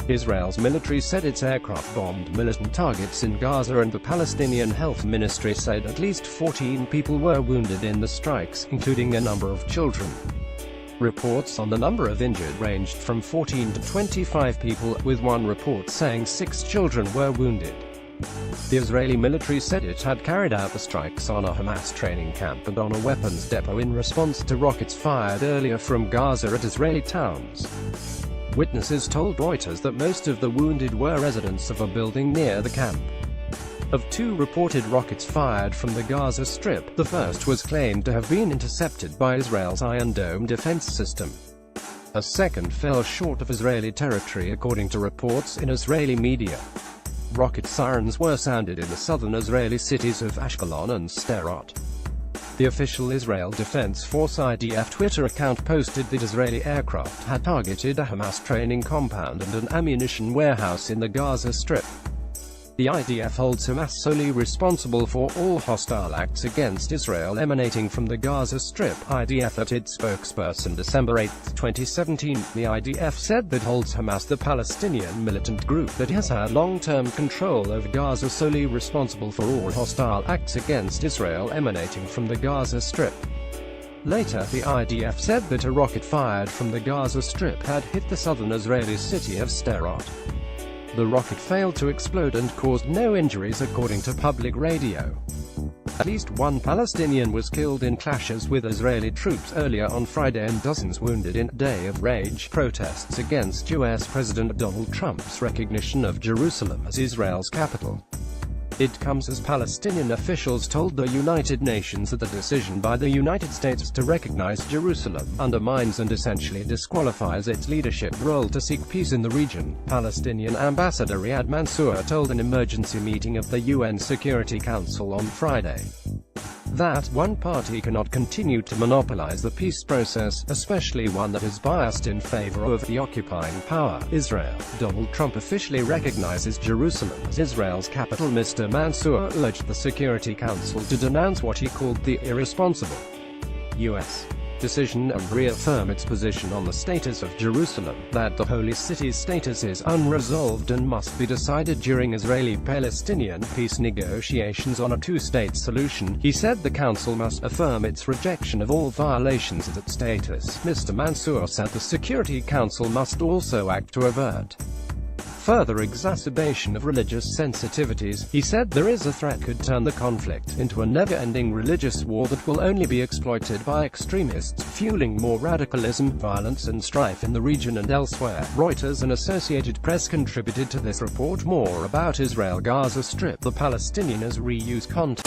Israel's military said its aircraft bombed militant targets in Gaza, and the Palestinian Health Ministry said at least 14 people were wounded in the strikes, including a number of children. Reports on the number of injured ranged from 14 to 25 people, with one report saying 6 children were wounded. The Israeli military said it had carried out the strikes on a Hamas training camp and on a weapons depot in response to rockets fired earlier from Gaza at Israeli towns. Witnesses told Reuters that most of the wounded were residents of a building near the camp. Of 2 reported rockets fired from the Gaza Strip, the first was claimed to have been intercepted by Israel's Iron Dome defense system. A second fell short of Israeli territory, according to reports in Israeli media. Rocket sirens were sounded in the southern Israeli cities of Ashkelon and Sderot. The official Israel Defense Force IDF Twitter account posted that Israeli aircraft had targeted a Hamas training compound and an ammunition warehouse in the Gaza Strip. The IDF holds Hamas solely responsible for all hostile acts against Israel emanating from the Gaza Strip. IDF at its spokesperson December 8, 2017, the IDF said that holds Hamas, the Palestinian militant group that has had long-term control over Gaza, solely responsible for all hostile acts against Israel emanating from the Gaza Strip. Later, the IDF said that a rocket fired from the Gaza Strip had hit the southern Israeli city of Sderot. The rocket failed to explode and caused no injuries, according to public radio. At least one Palestinian was killed in clashes with Israeli troops earlier on Friday, and dozens wounded in a day of rage protests against U.S. President Donald Trump's recognition of Jerusalem as Israel's capital. It comes as Palestinian officials told the United Nations that the decision by the United States to recognize Jerusalem undermines and essentially disqualifies its leadership role to seek peace in the region. Palestinian Ambassador Riyad Mansour told an emergency meeting of the UN Security Council on Friday that one party cannot continue to monopolize the peace process, especially one that is biased in favor of the occupying power, Israel. Donald Trump officially recognizes Jerusalem as Israel's capital. Mr. Mansour urged the Security Council to denounce what he called the irresponsible U.S. decision and reaffirm its position on the status of Jerusalem, that the holy city's status is unresolved and must be decided during Israeli-Palestinian peace negotiations on a two-state solution. He said the council must affirm its rejection of all violations of that status. Mr. Mansour said the Security Council must also act to avert further exacerbation of religious sensitivities. He said there is a threat could turn the conflict into a never-ending religious war that will only be exploited by extremists, fueling more radicalism, violence and strife in the region and elsewhere. Reuters and Associated Press contributed to this report. More about Israel Gaza Strip. The Palestinians reuse content